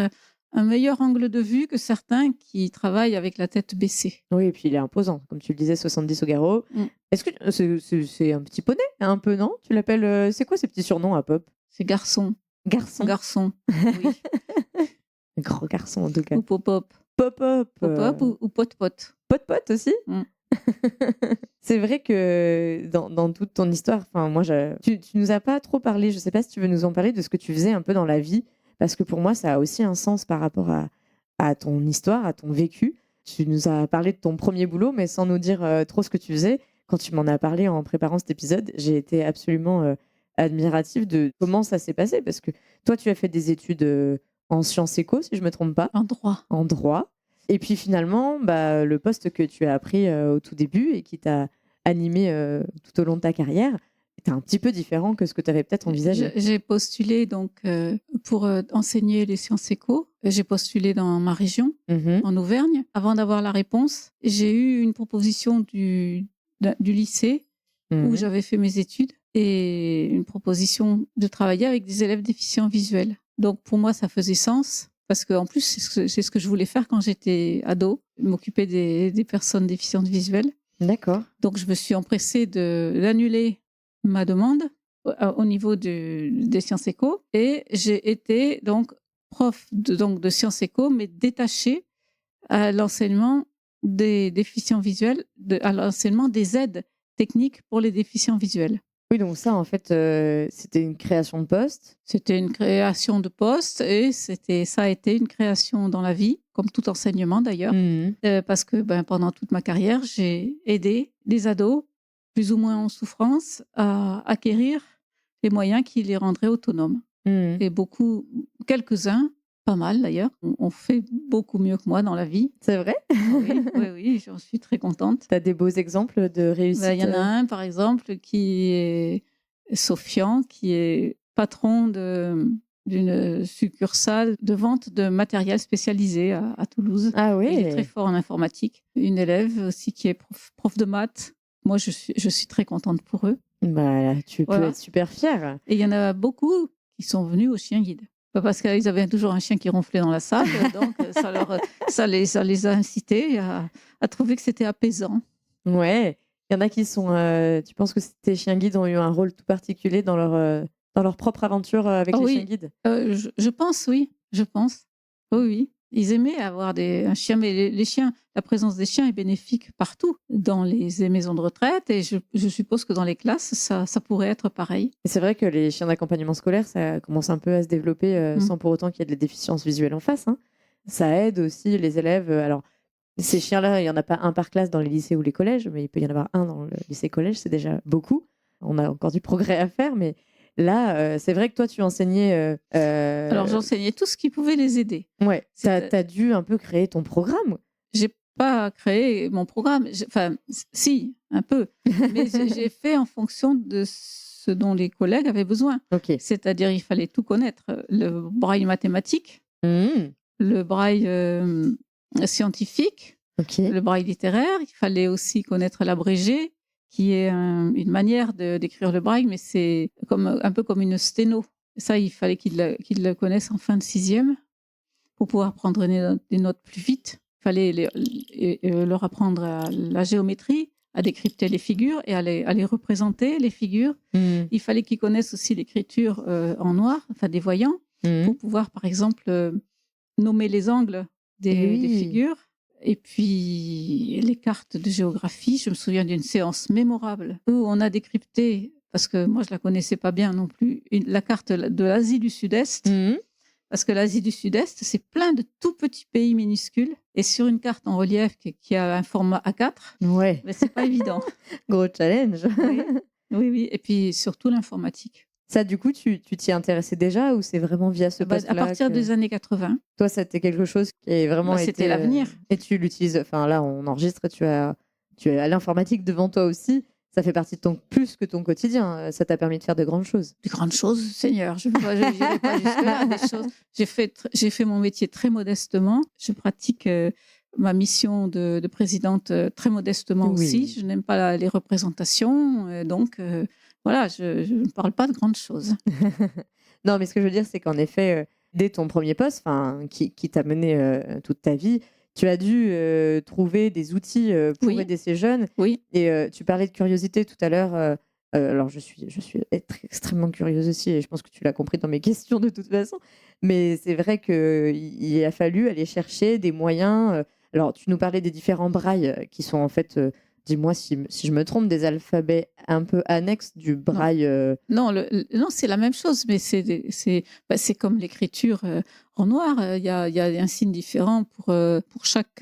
un meilleur angle de vue que certains qui travaillent avec la tête baissée. Oui, et puis il est imposant, comme tu le disais, 70 au garrot. Mm. Est-ce que c'est un petit poney, un peu, non? Tu l'appelles, c'est quoi ces petits surnoms à Pop? C'est garçon, Garçon? garçon, oui. Grand garçon, en tout cas. Ou pop-up. Pop-up, Pop-up ou pot-pot. pot-pot aussi? Mm. C'est vrai que dans toute ton histoire, enfin moi, tu nous as pas trop parlé, je sais pas si tu veux nous en parler de ce que tu faisais un peu dans la vie, parce que pour moi, ça a aussi un sens par rapport à ton histoire, à ton vécu. Tu nous as parlé de ton premier boulot, mais sans nous dire trop ce que tu faisais. Quand tu m'en as parlé en préparant cet épisode, j'ai été absolument admirative de comment ça s'est passé, parce que toi, tu as fait des études en sciences éco, si je me trompe pas, En droit. en droit. Et puis finalement, bah, le poste que tu as appris au tout début et qui t'a animé tout au long de ta carrière était un petit peu différent que ce que tu avais peut-être envisagé. J'ai postulé donc pour enseigner les sciences éco. J'ai postulé dans ma région, Mhm. en Auvergne. Avant d'avoir la réponse, j'ai eu une proposition du lycée où Mhm. j'avais fait mes études et une proposition de travailler avec des élèves déficients visuels. Donc pour moi, ça faisait sens parce qu'en plus, c'est ce que je voulais faire quand j'étais ado, m'occuper des personnes déficientes visuelles. D'accord. Donc je me suis empressée d'annuler ma demande au niveau des sciences éco et j'ai été donc prof de sciences éco, mais détachée à l'enseignement des déficients visuels, à l'enseignement des aides techniques pour les déficients visuels. Oui, donc ça, en fait, c'était une création de poste. C'était une création de poste et ça a été une création dans la vie, comme tout enseignement d'ailleurs, Mhm. parce que pendant toute ma carrière, j'ai aidé des ados, plus ou moins en souffrance, à acquérir les moyens qui les rendraient autonomes. Mhm. Et quelques-uns, pas mal d'ailleurs, ont fait beaucoup mieux que moi dans la vie. C'est vrai? Oui, oui, oui, j'en suis très contente. Tu as des beaux exemples de réussite? Il y en a un, par exemple, qui est Sofian, qui est patron d'une succursale de vente de matériel spécialisé à Toulouse. Ah Il est très oui. fort en informatique. Une élève aussi qui est prof de maths. Moi, je suis très contente pour eux. Bah, tu peux Voilà. être super fière. Et il y en a beaucoup qui sont venus au chien guide. Pas parce qu'ils avaient toujours un chien qui ronflait dans la salle, donc ça les a incités à trouver que c'était apaisant. Ouais. Il y en a qui sont. Tu penses que tes chiens guides ont eu un rôle tout particulier dans leur propre aventure avec Ah les oui. chiens guides? Je pense, oui. Je pense. Oui, oui. Ils aimaient avoir un chien, mais les chiens, la présence des chiens est bénéfique partout, dans les maisons de retraite, et je suppose que dans les classes, ça pourrait être pareil. Et c'est vrai que les chiens d'accompagnement scolaire, ça commence un peu à se développer sans pour autant qu'il y ait de la déficience visuelle en face, hein. Ça aide aussi les élèves. Alors, ces chiens-là, il n'y en a pas un par classe dans les lycées ou les collèges, mais il peut y en avoir un dans le lycée-collège, c'est déjà beaucoup. On a encore du progrès à faire, mais là, c'est vrai que toi, tu enseignais. Alors, j'enseignais tout ce qui pouvait les aider. Ouais, tu as dû un peu créer ton programme. J'ai pas créé mon programme. Enfin, si, un peu. Mais j'ai fait en fonction de ce dont les collègues avaient besoin. Ok. C'est-à-dire, il fallait tout connaître. Le braille mathématique, Mmh. le braille scientifique, Ok. le braille littéraire. Il fallait aussi connaître l'abrégé, qui est une manière d'écrire le braille, mais c'est un peu comme une sténo. Ça, il fallait qu'ils le connaissent en fin de 6e pour pouvoir prendre des notes plus vite. Il fallait leur apprendre la géométrie, à décrypter les figures et à les représenter, les figures. Mmh. Il fallait qu'ils connaissent aussi l'écriture en noir, enfin des voyants, Mmh. pour pouvoir, par exemple, nommer les angles des figures. Et puis, les cartes de géographie, je me souviens d'une séance mémorable où on a décrypté, parce que moi, je ne la connaissais pas bien non plus, la carte de l'Asie du Sud-Est. Mmh. parce que l'Asie du Sud-Est, c'est plein de tout petits pays minuscules. Et sur une carte en relief qui a un format A4, Ouais, mais c'est pas évident. gros challenge. Oui, oui, oui. Et puis surtout l'informatique. Ça, du coup, tu t'y intéressais déjà ou c'est vraiment via ce À poste-là partir que... des années 80, Toi, c'était quelque chose qui a vraiment été... c'était l'avenir. Et tu l'utilises... Enfin, là, on enregistre, tu as l'informatique devant toi aussi. Ça fait partie de plus que ton quotidien. Ça t'a permis de faire de grandes choses. De grandes choses, Seigneur. Je n'irai pas jusque-là. Des choses. J'ai fait mon métier très modestement. Je pratique ma mission de présidente très modestement aussi. Je n'aime pas les représentations. Donc, voilà, je ne parle pas de grandes choses. Non, mais ce que je veux dire, c'est qu'en effet, dès ton premier poste, qui t'a mené toute ta vie, tu as dû trouver des outils pour aider ces jeunes. Oui. Et tu parlais de curiosité tout à l'heure. Alors, je suis extrêmement curieuse aussi, et je pense que tu l'as compris dans mes questions de toute façon. Mais c'est vrai qu'il a fallu aller chercher des moyens. Alors, tu nous parlais des différents brailles qui sont en fait, dis-moi si je me trompe, des alphabets un peu annexes du braille. Non, non, c'est la même chose, mais c'est comme l'écriture en noir. Il y a un signe différent pour chaque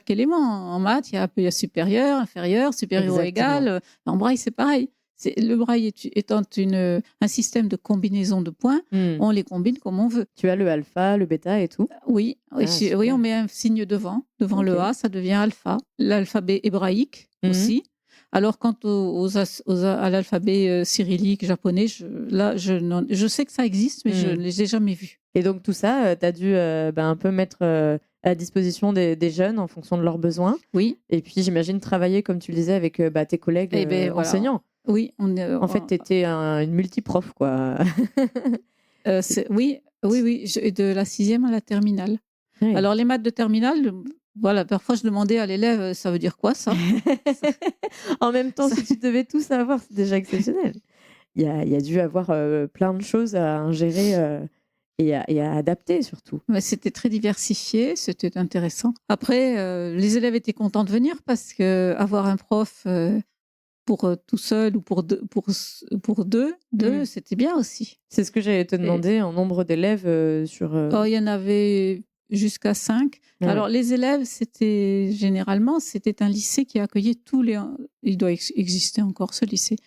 élément. En maths, il y a supérieur, inférieur, supérieur ou égal. En braille, c'est pareil. Le braille étant un système de combinaison de points, on les combine comme on veut. Tu as le alpha, le bêta et tout. Oui, oui, on met un signe devant le A, ça devient alpha. L'alphabet hébraïque aussi. Alors, quant à l'alphabet cyrillique japonais, je sais que ça existe, mais je ne les ai jamais vus. Et donc, tout ça, tu as dû un peu mettre à disposition des jeunes en fonction de leurs besoins. Oui. Et puis, j'imagine travailler, comme tu le disais, avec tes collègues enseignants. Oui. En fait, tu étais une multiprof, quoi. Oui, de la 6e à la terminale. Oui. Alors, les maths de terminale... Voilà, parfois je demandais à l'élève, ça veut dire quoi ça? En même temps, si tu devais tout savoir, c'est déjà exceptionnel. Il y a dû avoir plein de choses à ingérer et à adapter surtout. Mais c'était très diversifié, c'était intéressant. Après, les élèves étaient contents de venir parce que avoir un prof pour tout seul ou pour deux, c'était bien aussi. C'est ce que j'allais te demander en nombre d'élèves sur... Oh, il y en avait jusqu'à 5. Ouais. Alors, les élèves, c'était un lycée qui accueillait tous les... Il doit exister encore, ce lycée.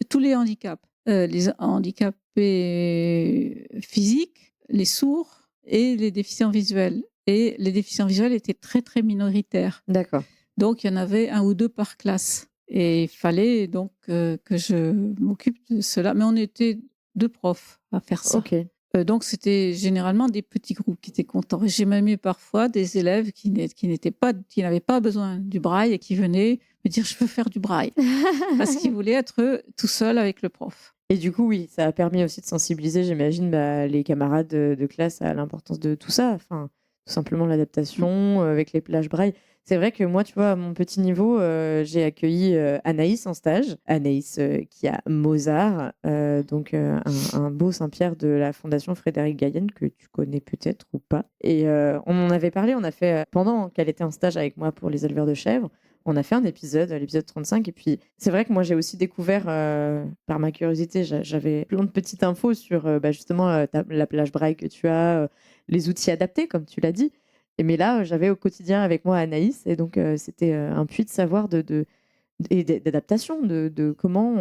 Tous les handicaps. Les handicapés physiques, les sourds et les déficients visuels. Et les déficients visuels étaient très, très minoritaires. D'accord. Donc, il y en avait 1 ou 2 par classe. Et il fallait donc que je m'occupe de cela. Mais on était 2 profs à faire ça. Ok. Donc, c'était généralement des petits groupes qui étaient contents. J'ai même eu parfois des élèves qui n'avaient pas besoin du braille et qui venaient me dire « je veux faire du braille » parce qu'ils voulaient être tout seuls avec le prof. Et du coup, oui, ça a permis aussi de sensibiliser, j'imagine, les camarades de classe à l'importance de tout ça. Enfin, tout simplement l'adaptation avec les plages braille. C'est vrai que moi, tu vois, à mon petit niveau, j'ai accueilli Anaïs en stage. Anaïs qui a Mozart, donc un beau Saint-Pierre de la Fondation Frédéric Gaillenne, que tu connais peut-être ou pas. Et on en avait parlé, on a fait, pendant qu'elle était en stage avec moi pour les éleveurs de chèvres, on a fait un épisode, l'épisode 35. Et puis, c'est vrai que moi, j'ai aussi découvert, par ma curiosité, j'avais plein de petites infos sur justement la plage braille que tu as, les outils adaptés, comme tu l'as dit. Mais là, j'avais au quotidien avec moi Anaïs, et donc c'était un puits de savoir et d'adaptation, de comment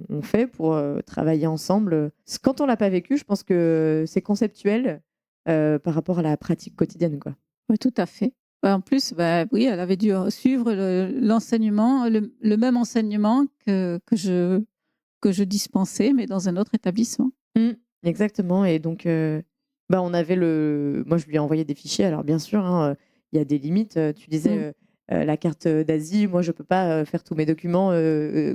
on fait pour travailler ensemble. Quand on ne l'a pas vécu, je pense que c'est conceptuel par rapport à la pratique quotidienne, quoi. Oui, tout à fait. En plus, oui, elle avait dû suivre l'enseignement, le même enseignement que je dispensais, mais dans un autre établissement. Exactement, et donc... on avait moi, je lui ai envoyé des fichiers. Alors, bien sûr, il y a des limites. Tu disais la carte d'Asie. Moi, je ne peux pas faire tous mes documents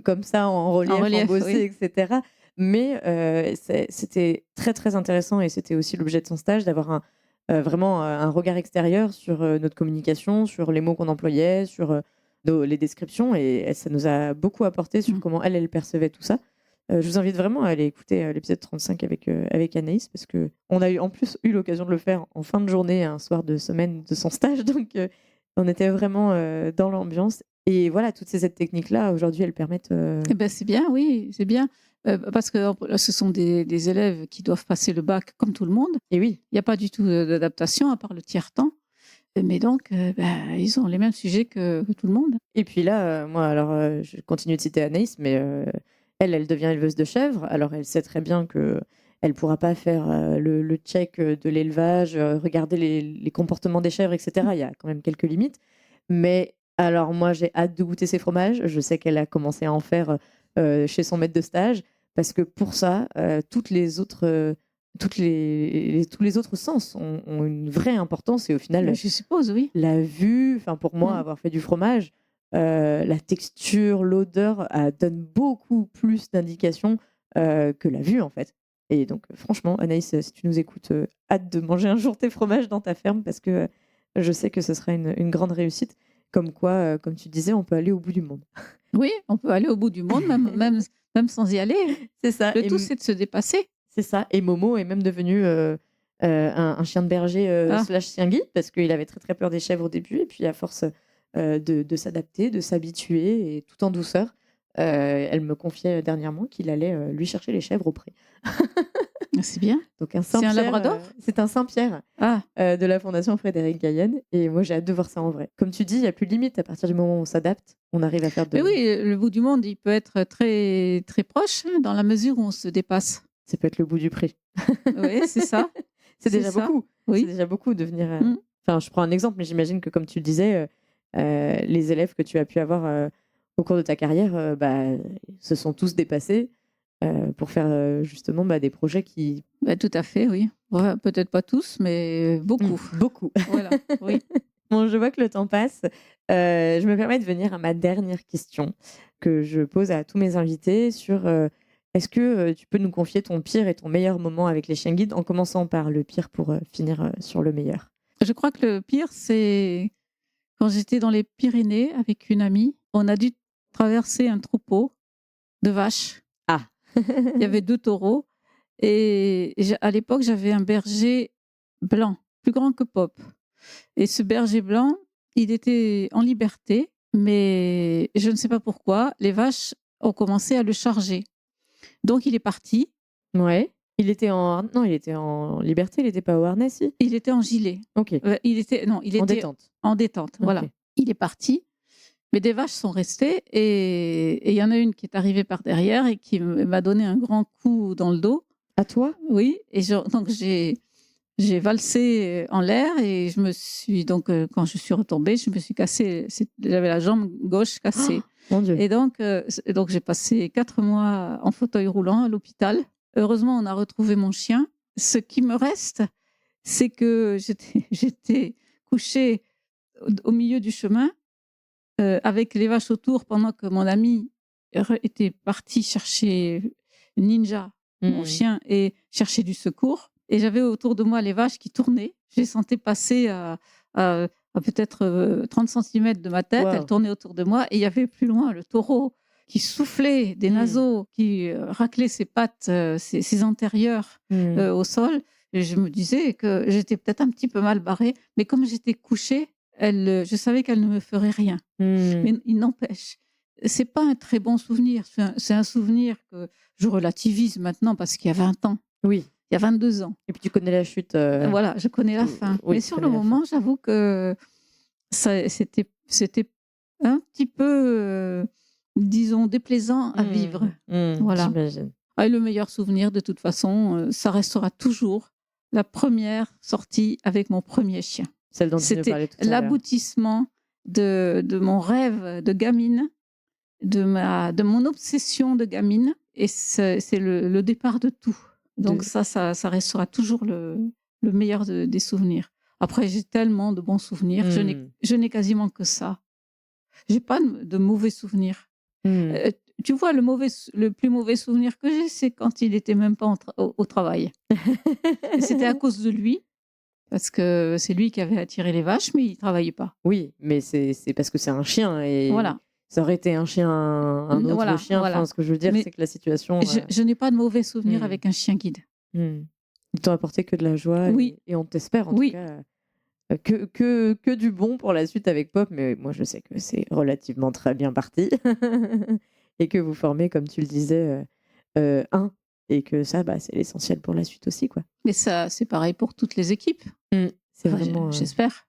comme ça, en relief embossé, oui. Etc. Mais c'était très, très intéressant. Et c'était aussi l'objet de son stage, d'avoir vraiment un regard extérieur sur notre communication, sur les mots qu'on employait, sur les descriptions. Et ça nous a beaucoup apporté sur comment elle percevait tout ça. Je vous invite vraiment à aller écouter l'épisode 35 avec Anaïs, parce qu'on a en plus eu l'occasion de le faire en fin de journée, un soir de semaine de son stage. Donc, on était vraiment dans l'ambiance. Et voilà, toutes ces aides techniques-là, aujourd'hui, elles permettent. Eh ben, c'est bien, oui, c'est bien. Parce que ce sont des élèves qui doivent passer le bac comme tout le monde. Et oui. Il n'y a pas du tout d'adaptation à part le tiers-temps. Mais donc, ils ont les mêmes sujets que tout le monde. Et puis là, moi, alors, je continue de citer Anaïs, mais elle devient éleveuse de chèvres. Alors, elle sait très bien que elle pourra pas faire le check de l'élevage, regarder les comportements des chèvres, etc. Il y a quand même quelques limites. Mais alors, moi, j'ai hâte de goûter ces fromages. Je sais qu'elle a commencé à en faire chez son maître de stage, parce que pour ça, tous les autres sens ont une vraie importance. Et au final, Je suppose, oui. la vue, enfin pour moi, avoir fait du fromage, la texture, l'odeur donne beaucoup plus d'indications que la vue, en fait. Et donc, franchement, Anaïs, si tu nous écoutes, hâte de manger un jour tes fromages dans ta ferme, parce que je sais que ce sera une grande réussite. Comme quoi, comme tu disais, on peut aller au bout du monde. Oui, on peut aller au bout du monde, même sans y aller. C'est ça. Le tout, c'est de se dépasser. C'est ça. Et Momo est même devenu un chien de berger slash chien guide, parce qu'il avait très très peur des chèvres au début. Et puis à force de s'adapter, de s'habituer, et tout en douceur, elle me confiait dernièrement qu'il allait lui chercher les chèvres au pré. C'est bien. Donc un C'est un Saint-Pierre, labrador c'est un Saint-Pierre de la Fondation Frédéric Gaillenne. Et moi, j'ai hâte de voir ça en vrai. Comme tu dis, il n'y a plus de limite. À partir du moment où on s'adapte, on arrive à faire de... Mais oui, le bout du monde, il peut être très, très proche dans la mesure où on se dépasse. Ça peut être le bout du pré. Oui, c'est ça. C'est déjà ça. beaucoup. Oui. C'est déjà beaucoup de venir... Enfin, je prends un exemple, mais j'imagine que comme tu le disais, les élèves que tu as pu avoir au cours de ta carrière se sont tous dépassés pour faire justement des projets qui... Tout à fait, oui. Ouais, peut-être pas tous, mais beaucoup. Beaucoup. Voilà, oui. Bon, je vois que le temps passe. Je me permets de venir à ma dernière question que je pose à tous mes invités sur est-ce que tu peux nous confier ton pire et ton meilleur moment avec les chiens guides, en commençant par le pire pour finir sur le meilleur. Je crois que le pire, c'est quand j'étais dans les Pyrénées avec une amie. On a dû traverser un troupeau de vaches. Ah. Il y avait 2 taureaux. Et à l'époque, j'avais un berger blanc, plus grand que Pop. Et ce berger blanc, il était en liberté, mais je ne sais pas pourquoi, les vaches ont commencé à le charger. Donc, il est parti. Ouais. Il était en liberté, il n'était pas au harnais, si? Il était en gilet. Ok. Il était en détente. En détente, voilà. Ok. Il est parti, mais des vaches sont restées et il y en a une qui est arrivée par derrière et qui m'a donné un grand coup dans le dos. À toi? Oui, et donc j'ai valsé en l'air et je me suis donc quand je suis retombée, je me suis cassée. J'avais la jambe gauche cassée. Oh, mon Dieu. Et donc j'ai passé 4 mois en fauteuil roulant à l'hôpital. Heureusement, on a retrouvé mon chien. Ce qui me reste, c'est que j'étais couchée au milieu du chemin avec les vaches autour pendant que mon ami était parti chercher Ninja, mon chien, et chercher du secours. Et j'avais autour de moi les vaches qui tournaient. Je les sentais passer à peut-être 30 cm de ma tête. Wow. Elles tournaient autour de moi. Et il y avait plus loin le taureau qui soufflait des naseaux, qui raclait ses pattes, ses antérieures au sol. Et je me disais que j'étais peut-être un petit peu mal barrée. Mais comme j'étais couchée, je savais qu'elle ne me ferait rien. Mais il n'empêche, c'est pas un très bon souvenir. C'est un souvenir que je relativise maintenant parce qu'il y a 20 ans. Oui. Il y a 22 ans. Et puis tu connais la chute. Voilà, je connais la fin. Oui, mais sur le moment, j'avoue que c'était un petit peu, disons, déplaisant à vivre. Voilà. J'imagine. Et le meilleur souvenir, de toute façon, ça restera toujours la première sortie avec mon premier chien. Celle dont tu nous parlais tout à l'heure. L'aboutissement de mon rêve de gamine, de mon obsession de gamine, et c'est le départ de tout. Donc ça restera toujours le meilleur des souvenirs. Après, j'ai tellement de bons souvenirs, je n'ai quasiment que ça. J'ai pas de mauvais souvenirs. Tu vois, le plus mauvais souvenir que j'ai, c'est quand il était même pas au travail. C'était à cause de lui. Parce que c'est lui qui avait attiré les vaches, mais il ne travaillait pas. Oui, mais c'est parce que c'est un chien. Et voilà. Ça aurait été un chien, un autre chien. Voilà. Enfin, ce que je veux dire, c'est que la situation... Je n'ai pas de mauvais souvenirs avec un chien guide. Ils t'ont apporté que de la joie. Oui. Et on t'espère, en tout cas, que du bon pour la suite avec Pop, mais moi je sais que c'est relativement très bien parti et que vous formez, comme tu le disais, un et que ça, c'est l'essentiel pour la suite aussi, quoi. Mais ça, c'est pareil pour toutes les équipes. C'est Enfin, vraiment. J'espère.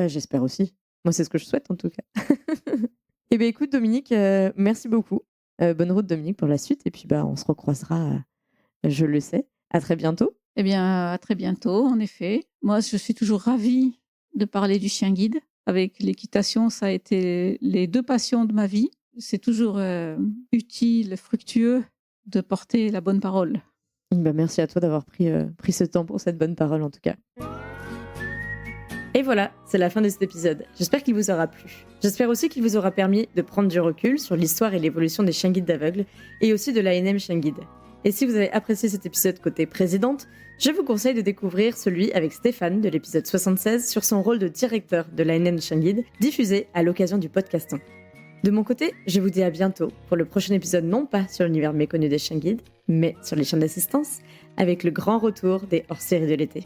J'espère aussi. Moi, c'est ce que je souhaite en tout cas. Eh bien, écoute, Dominique, merci beaucoup. Bonne route, Dominique, pour la suite. Et puis, on se recroisera, je le sais. À très bientôt. Eh bien, à très bientôt, en effet. Moi, je suis toujours ravie de parler du chien guide. Avec l'équitation, ça a été les 2 passions de ma vie. C'est toujours utile, fructueux de porter la bonne parole. Merci à toi d'avoir pris ce temps pour cette bonne parole, en tout cas. Et voilà, c'est la fin de cet épisode. J'espère qu'il vous aura plu. J'espère aussi qu'il vous aura permis de prendre du recul sur l'histoire et l'évolution des chiens guides d'aveugles et aussi de l'ANM Chien Guide. Et si vous avez apprécié cet épisode côté présidente, je vous conseille de découvrir celui avec Stéphane de l'épisode 76 sur son rôle de directeur de l'ANM Chien Guide, diffusé à l'occasion du podcasting. De mon côté, je vous dis à bientôt pour le prochain épisode, non pas sur l'univers méconnu des chiens guides, mais sur les chiens d'assistance, avec le grand retour des hors-séries de l'été.